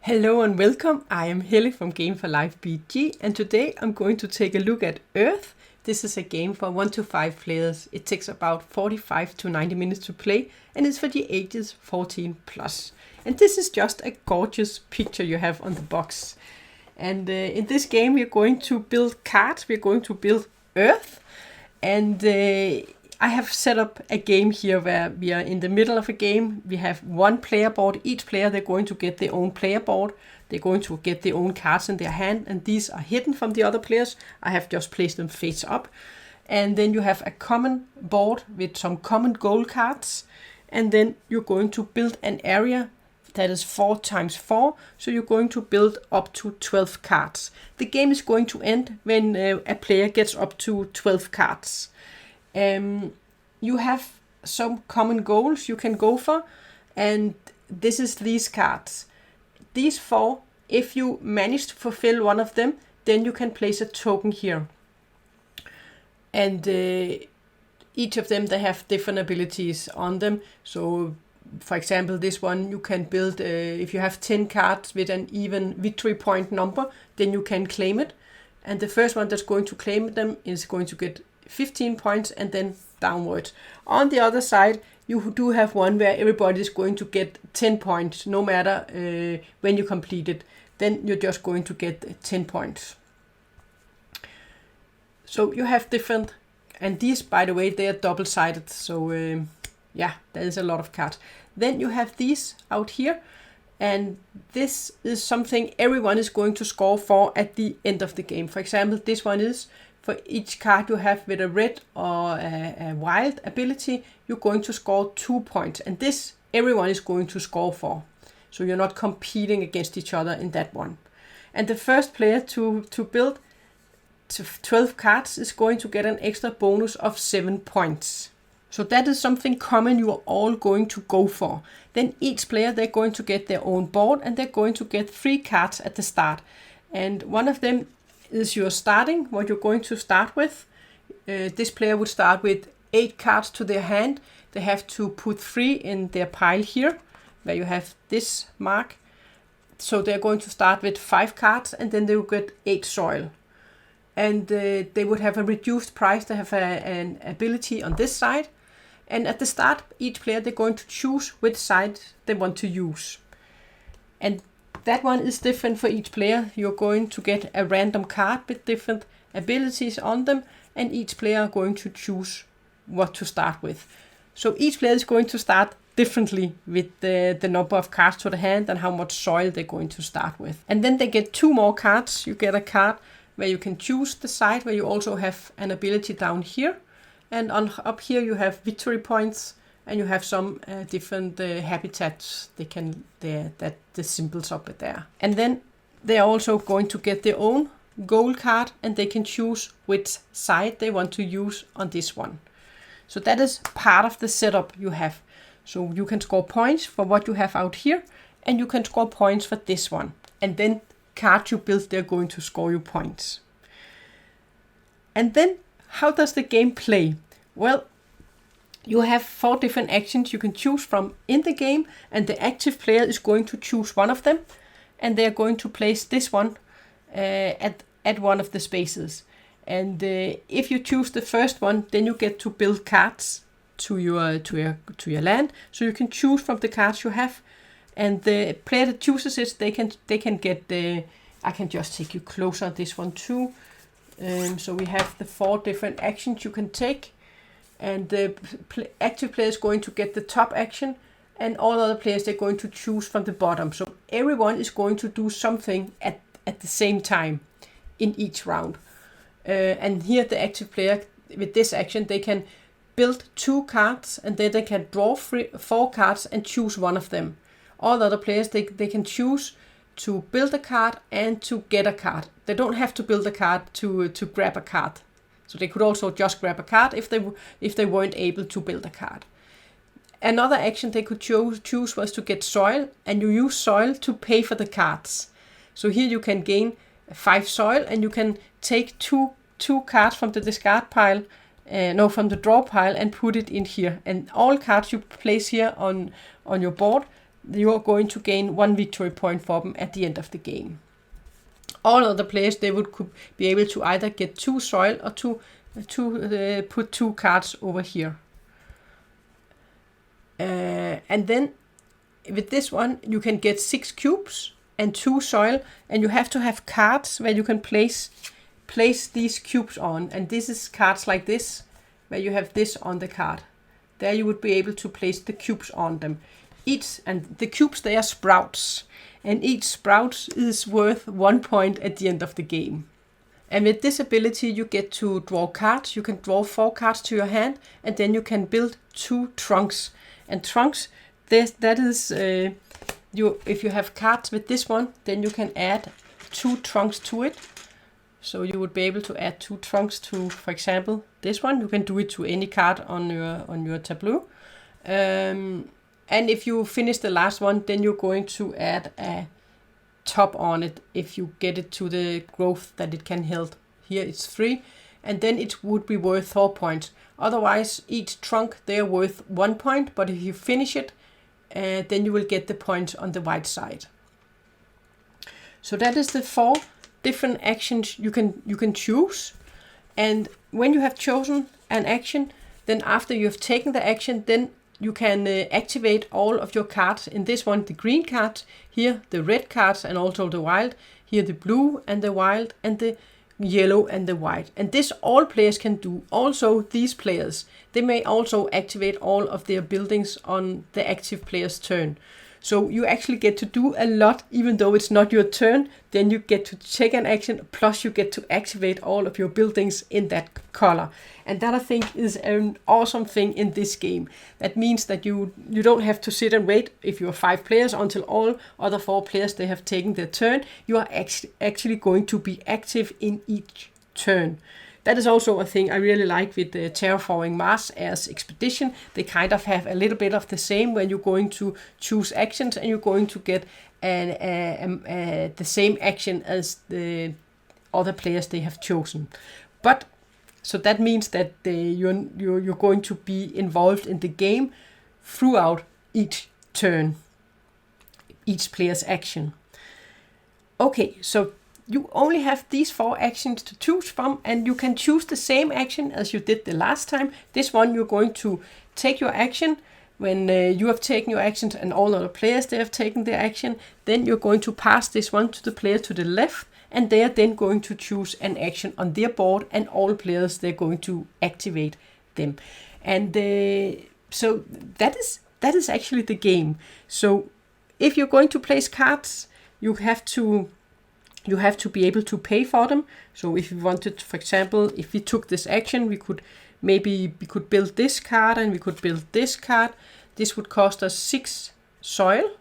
Hello and welcome. I am Helle from Game for Life BG, and today I'm going to take a look at Earth. This is a game for 1 to 5 players. It takes about 45 to 90 minutes to play, and it's for the ages 14 plus. And this is just a gorgeous picture you have on the box. And in this game we're going to build cards, we're going to build Earth, and I have set up a game here where we are in the middle of a game. We have one player board. Each player, they're going to get their own player board. They're going to get their own cards in their hand, and these are hidden from the other players. I have just placed them face up. And then you have a common board with some common goal cards. And then you're going to build an area that is 4 times 4. So you're going to build up to 12 cards. The game is going to end when a player gets up to 12 cards. You have some common goals you can go for, and this is these cards. These 4, if you manage to fulfill one of them, then you can place a token here. And each of them, they have different abilities on them. So for example, this one you can build, if you have 10 cards with an even victory point number, then you can claim it. And the first one that's going to claim them is going to get 15 points and then downwards. On the other side, you do have one where everybody is going to get 10 points, no matter when you complete it. Then you're just going to get 10 points. So you have different, and these, by the way, they are double-sided. So yeah, there is a lot of cards. Then you have these out here, and this is something everyone is going to score for at the end of the game. For example, this one is, for each card you have with a red or a wild ability, you're going to score 2 points. And this everyone is going to score for. So you're not competing against each other in that one. And the first player to build 12 cards is going to get an extra bonus of 7 points. So that is something common you are all going to go for. Then each player, they're going to get their own board, and they're going to get 3 cards at the start. And one of them is your starting, what you're going to start with. This player would start with 8 cards to their hand. They have to put 3 in their pile here, where you have this mark. So they're going to start with 5 cards, and then they will get 8 soil. And they would have a reduced price. They have an ability on this side. And at the start, each player, they're going to choose which side they want to use. And that one is different for each player. You're going to get a random card with different abilities on them, and each player are going to choose what to start with. So each player is going to start differently with the number of cards to the hand and how much soil they're going to start with. And then they get 2 more cards. You get a card where you can choose the side, where you also have an ability down here. And up here you have victory points, and you have some different habitats that the symbols up there. And then they are also going to get their own goal card, and they can choose which side they want to use on this one. So that is part of the setup you have. So you can score points for what you have out here, and you can score points for this one. And then cards you build, they're going to score you points. And then how does the game play? Well, you have 4 different actions you can choose from in the game, and the active player is going to choose one of them, and they are going to place this one at one of the spaces. And if you choose the first one, then you get to build cards to your land. So you can choose from the cards you have, and the player that chooses it, they can get the. I can just take you closer on this one too. So we have the 4 different actions you can take. And the active player is going to get the top action, and all other players, they're going to choose from the bottom. So everyone is going to do something at the same time in each round. And here the active player, with this action, they can build 2 cards, and then they can draw 4 cards and choose one of them. All the other players, they can choose to build a card and to get a card. They don't have to build a card to grab a card. So they could also just grab a card if they weren't able to build a card. Another action they could choose was to get soil, and you use soil to pay for the cards. So here you can gain 5 soil, and you can take two cards from the discard pile, from the draw pile, and put it in here. And all cards you place here on your board, you are going to gain 1 victory point for them at the end of the game. All other players, they could be able to either get 2 soil or to put 2 cards over here. And then with this one, you can get 6 cubes and 2 soil, and you have to have cards where you can place these cubes on. And this is cards like this, where you have this on the card. There you would be able to place the cubes on them. And the cubes, they are sprouts, and each sprout is worth 1 point at the end of the game. And with this ability, you get to draw cards. You can draw 4 cards to your hand, and then you can build 2 trunks. And trunks, that is, if you have cards with this one, then you can add 2 trunks to it. So you would be able to add 2 trunks to, for example, this one. You can do it to any card on your Tableau. And if you finish the last one, then you're going to add a top on it if you get it to the growth that it can hold. Here it's 3, and then it would be worth 4 points. Otherwise, each trunk, they are worth 1 point, but if you finish it, then you will get the points on the right side. So that is the 4 different actions you can choose. And when you have chosen an action, then after you have taken the action, then you can activate all of your cards. In this one, the green cards, here the red cards and also the wild, here the blue and the wild, and the yellow and the white. And this all players can do. Also these players, they may also activate all of their buildings on the active player's turn. So you actually get to do a lot, even though it's not your turn. Then you get to take an action, plus you get to activate all of your buildings in that color. And that, I think, is an awesome thing in this game. That means that you don't have to sit and wait if you're 5 players until all other 4 players, they have taken their turn. You are actually going to be active in each turn. That is also a thing I really like with the Terraforming Mars as Expedition. They kind of have a little bit of the same when you're going to choose actions, and you're going to get the same action as the other players they have chosen. But so that means that you're going to be involved in the game throughout each turn, each player's action. Okay, so you only have these 4 actions to choose from, and you can choose the same action as you did the last time. This one, you're going to take your action. When you have taken your actions and all other players, they have taken their action, then you're going to pass this one to the player to the left, and they are then going to choose an action on their board, and all players, they're going to activate them. And so that is actually the game. So if you're going to place cards, you have to be able to pay for them. So if you wanted, for example, if we took this action, we could build this card, and we could build this card. This would cost us 6 soil.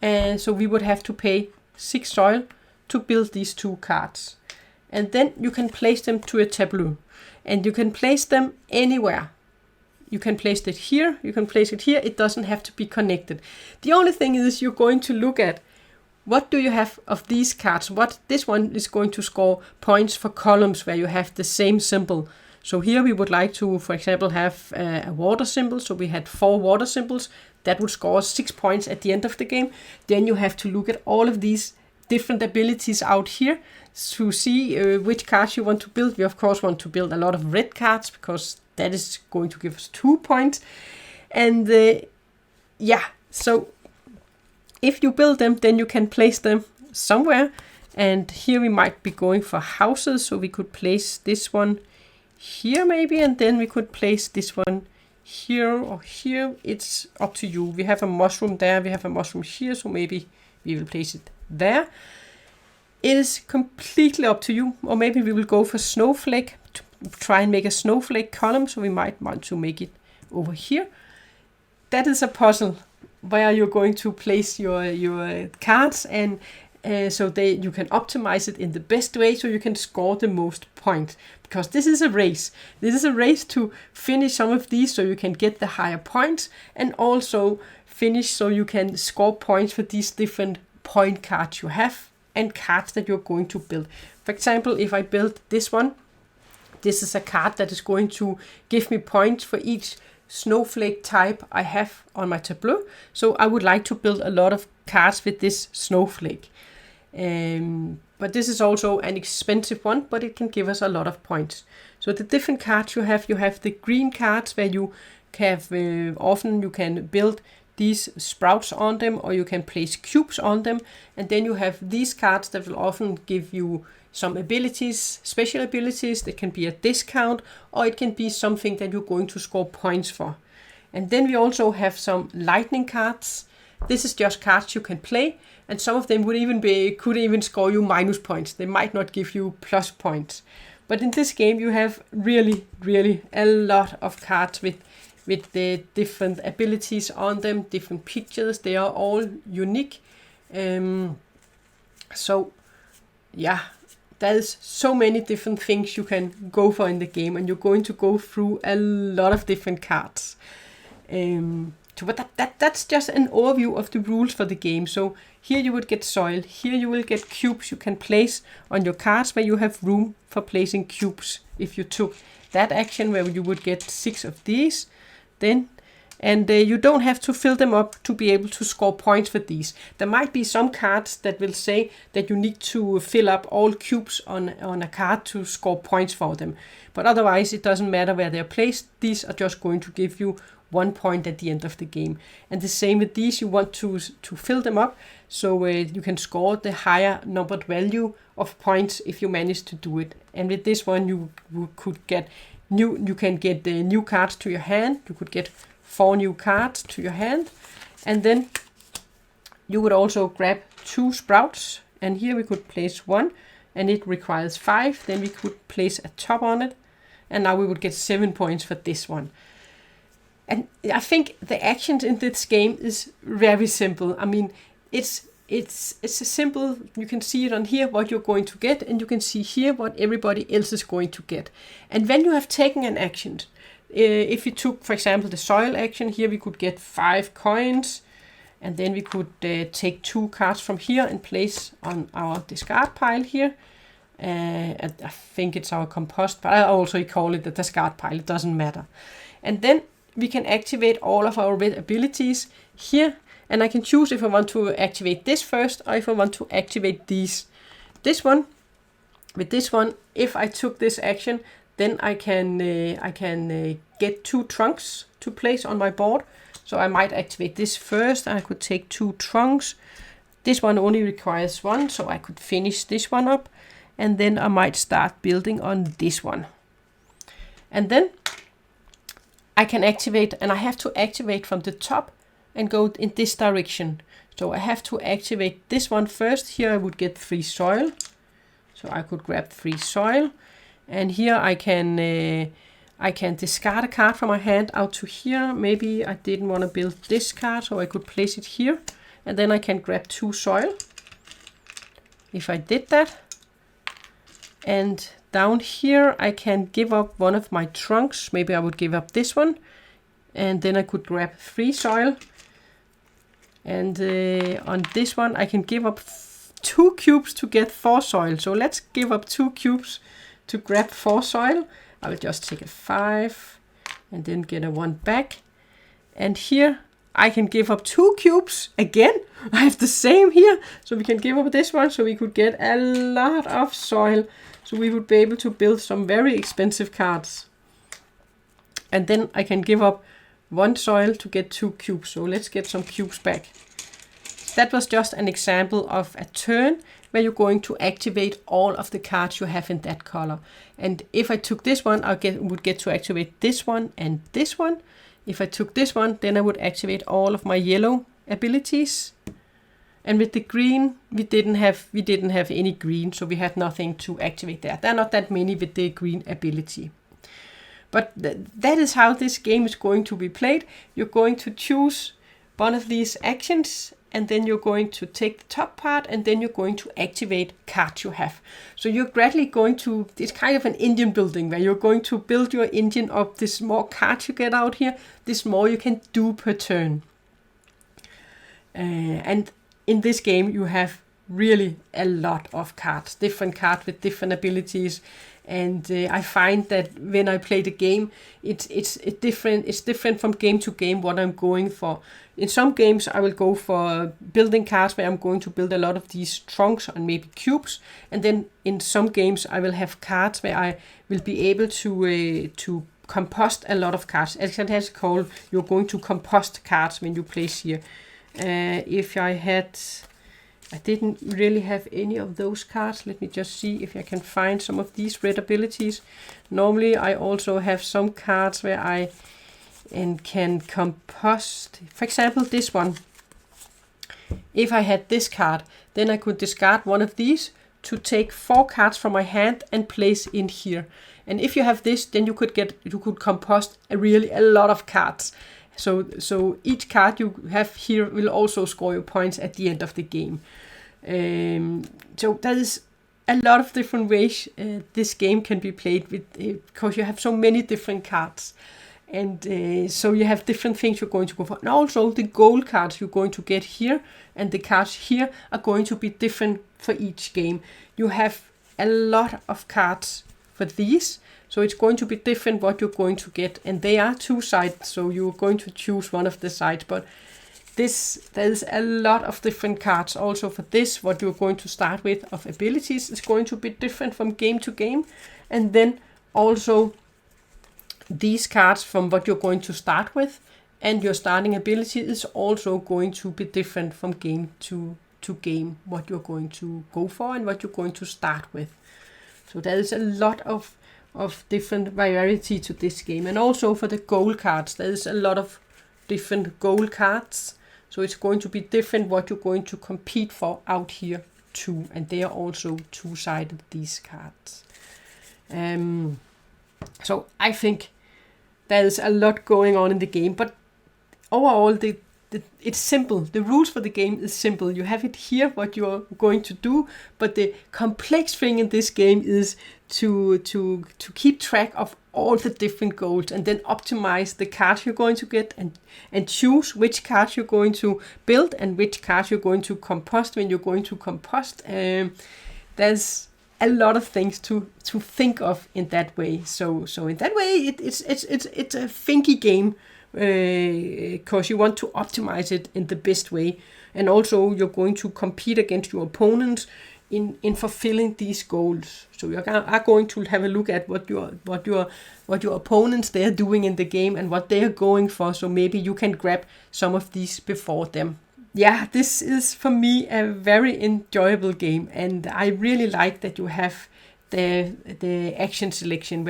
And so we would have to pay 6 soil to build these 2 cards. And then you can place them to a Tableau. And you can place them anywhere. You can place it here, you can place it here. It doesn't have to be connected. The only thing is you're going to look at what do you have of these cards. This one is going to score points for columns where you have the same symbol. So here we would like to, for example, have a water symbol. So we had 4 water symbols. That would score 6 points at the end of the game. Then you have to look at all of these different abilities out here to see which cards you want to build. We of course want to build a lot of red cards because that is going to give us 2 points. And so if you build them, then you can place them somewhere. And here we might be going for houses. So we could place this one here maybe, and then we could place this one here or here. It's up to you. We have a mushroom there, we have a mushroom here, so maybe we will place it there. It is completely up to you. Or maybe we will go for snowflake, to try and make a snowflake column. So we might want to make it over here. That is a puzzle where you're going to place your cards, and so you can optimize it in the best way so you can score the most points. Because this is a race. This is a race to finish some of these so you can get the higher points, and also finish so you can score points for these different point cards you have and cards that you're going to build. For example, if I build this one, this is a card that is going to give me points for each snowflake type I have on my Tableau. So I would like to build a lot of cards with this snowflake. But this is also an expensive one, but it can give us a lot of points. So the different cards you have the green cards where you have, often you can build these sprouts on them, or you can place cubes on them. And then you have these cards that will often give you some abilities, special abilities. That can be a discount, or it can be something that you're going to score points for. And then we also have some lightning cards. This is just cards you can play, and some of them could even score you minus points. They might not give you plus points. But in this game you have really, really a lot of cards with the different abilities on them, different pictures. They are all unique. So yeah, there's so many different things you can go for in the game, and you're going to go through a lot of different cards. But that's just an overview of the rules for the game. So here you would get soil, here you will get cubes you can place on your cards where you have room for placing cubes. If you took that action where you would get 6 of these, then you don't have to fill them up to be able to score points for these. There might be some cards that will say that you need to fill up all cubes on a card to score points for them. But otherwise it doesn't matter where they're placed. These are just going to give you 1 point at the end of the game. And the same with these, you want to fill them up so you can score the higher numbered value of points if you manage to do it. And with this one you could get you can get the new cards to your hand. You could get 4 new cards to your hand, and then you would also grab 2 sprouts, and here we could place 1, and it requires 5. Then we could place a top on it, and now we would get 7 points for this one. And I think the actions in this game is very simple. I mean, it's a simple, you can see it on here what you're going to get, and you can see here what everybody else is going to get. And when you have taken an action, if you took, for example, the soil action, here we could get 5 coins, and then we could take 2 cards from here and place on our discard pile here. I think it's our compost, but I also call it the discard pile, it doesn't matter. And then we can activate all of our red abilities here, and I can choose if I want to activate this first, or if I want to activate these. This one, with this one, if I took this action, then I can get 2 trunks to place on my board. So I might activate this first. I could take 2 trunks. This one only requires 1, so I could finish this one up. And then I might start building on this one. And then I can activate, and I have to activate from the top and go in this direction. So I have to activate this one first. Here I would get 3 soil. So I could grab 3 soil. And here I can discard a card from my hand out to here. Maybe I didn't want to build this card, so I could place it here. And then I can grab 2 soil. If I did that. And down here I can give up one of my trunks. Maybe I would give up this one. And then I could grab 3 soil. And on this one I can give up 2 cubes to get 4 soil. So let's give up 2 cubes to grab 4 soil. I will just take a 5 and then get a 1 back. And here I can give up 2 cubes again. I have the same here. So we can give up this one, so we could get a lot of soil. So we would be able to build some very expensive cards. And then I can give up 1 soil to get 2 cubes. So let's get some cubes back. That was just an example of a turn where you're going to activate all of the cards you have in that color. And if I took this one, I would get to activate this one and this one. If I took this one, then I would activate all of my yellow abilities. And with the green, we didn't have any green, so we had nothing to activate there. There are not that many with the green ability. But that is how this game is going to be played. You're going to choose one of these actions, and then you're going to take the top part, and then you're going to activate cards you have. So you're gradually going to, it's kind of an engine building, where you're going to build your engine up. This more cards you get out here, this more you can do per turn. And in this game you have really a lot of cards, different cards with different abilities. And I find that when I play the game, it's different. It's different from game to game what I'm going for. In some games, I will go for building cards where I'm going to build a lot of these trunks and maybe cubes. And then in some games, I will have cards where I will be able to compost a lot of cards. As it has called, you're going to compost cards when you place here. If I didn't really have any of those cards. Let me just see if I can find some of these red abilities. Normally, I also have some cards where I can compost. For example, this one. If I had this card, then I could discard one of these to take 4 cards from my hand and place in here. And if you have this, then you could compost a lot of cards. So each card you have here will also score you points at the end of the game. So there is a lot of different ways this game can be played with, because you have so many different cards. And so you have different things you're going to go for. And also the gold cards you're going to get here and the cards here are going to be different for each game. You have a lot of cards for these. So it's going to be different what you're going to get. And they are 2 sides, so you're going to choose one of the sides. But there's a lot of different cards also for this. What you're going to start with of abilities is going to be different from game to game. And then also these cards from what you're going to start with. And your starting ability is also going to be different from game to game. What you're going to go for and what you're going to start with. So there is a lot of different variety to this game. And also for the gold cards, there is a lot of different gold cards. So it's going to be different what you're going to compete for out here too. And they are also 2-sided, these cards. So I think there's a lot going on in the game. But overall, it's simple. The rules for the game is simple. You have it here, what you're going to do. But the complex thing in this game is to keep track of all the different goals and then optimize the cards you're going to get and choose which cards you're going to build and which cards you're going to compost when you're going to compost. There's a lot of things to think of in that way. So in that way, it's a thinky game. Because you want to optimize it in the best way, and also you're going to compete against your opponents in fulfilling these goals. So you are going to have a look at what your opponents they are doing in the game and what they are going for. So maybe you can grab some of these before them. Yeah, this is for me a very enjoyable game, and I really like that you have the action selection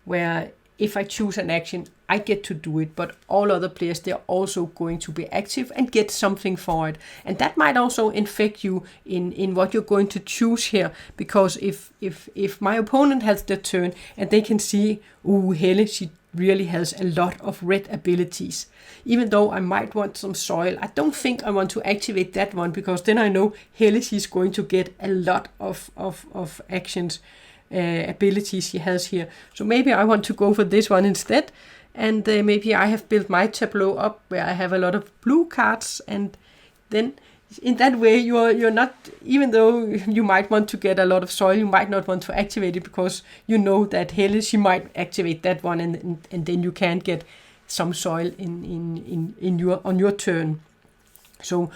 where if I choose an action, I get to do it, but all other players, they're also going to be active and get something for it. And that might also affect you in what you're going to choose here, because if my opponent has their turn and they can see, Helle, she really has a lot of red abilities. Even though I might want some soil, I don't think I want to activate that one, because then I know Helle, she's going to get a lot of actions. Abilities she has here. So maybe I want to go for this one instead, and maybe I have built my Tableau up where I have a lot of blue cards, and then in that way you're not, even though you might want to get a lot of soil, you might not want to activate it because you know that Helle, she might activate that one, and then you can get some soil on your turn. So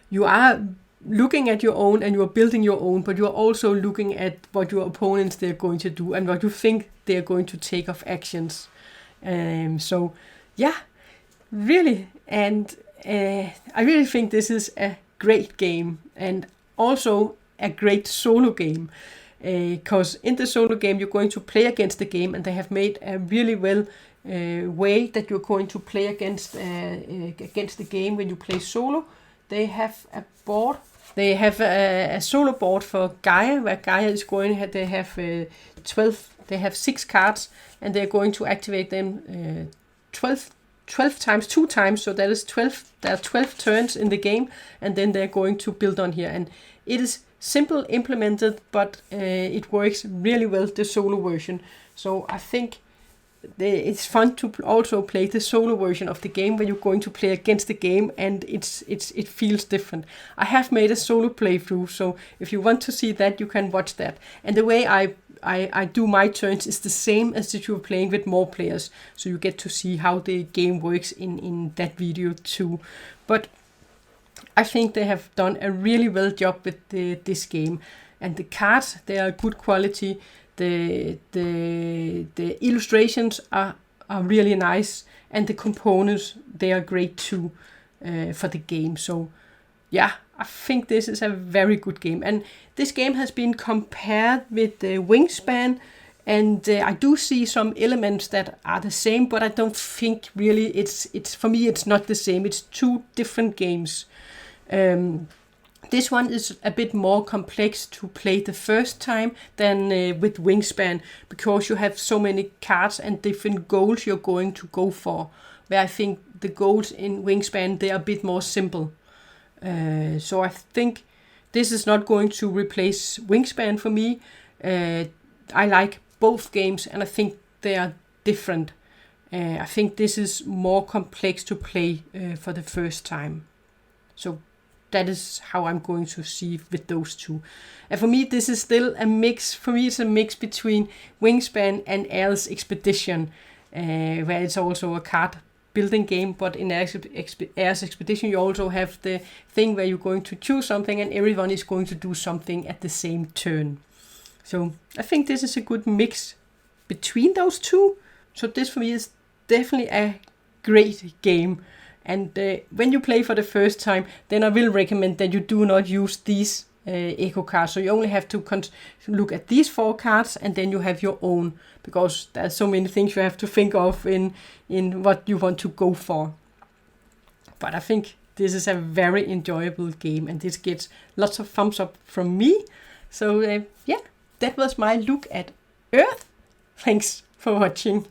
you are looking at your own and you're building your own, but you're also looking at what your opponents they're going to do and what you think they're going to take of actions. So yeah, really, and I really think this is a great game and also a great solo game, because in the solo game you're going to play against the game, and they have made a really well way that you're going to play against the game when you play solo. They have a board. They have a solo board for Gaia, where Gaia is going. They have 12. They have 6 cards, and they're going to activate them 12 times, 2 times. So there is 12. There are 12 turns in the game, and then they're going to build on here. And it is simple implemented, but it works really well, the solo version. So I think it's fun to also play the solo version of the game where you're going to play against the game, and it feels different. I have made a solo playthrough, so if you want to see that, you can watch that. And the way I do my turns is the same as if you're playing with more players, so you get to see how the game works in that video too. But I think they have done a really well job with this game, and the cards, they are good quality. The illustrations are really nice, and the components, they are great too for the game. So yeah, I think this is a very good game, and this game has been compared with Wingspan, and I do see some elements that are the same, but I don't think really it's for me it's not the same. It's two different games. This one is a bit more complex to play the first time than with Wingspan, because you have so many cards and different goals you're going to go for, where I think the goals in Wingspan, they are a bit more simple. So I think this is not going to replace Wingspan for me. I like both games, and I think they are different. I think this is more complex to play for the first time. So that is how I'm going to see with those two. And for me, this is still a mix. For me, it's a mix between Wingspan and Air's Expedition, where it's also a card building game, but in Air's Expedition you also have the thing where you're going to choose something and everyone is going to do something at the same turn. So I think this is a good mix between those two. So this for me is definitely a great game. And when you play for the first time, then I will recommend that you do not use these echo cards. So you only have to look at these 4 cards, and then you have your own, because there's so many things you have to think of in what you want to go for. But I think this is a very enjoyable game, and this gets lots of thumbs up from me. So yeah, that was my look at Earth. Thanks for watching.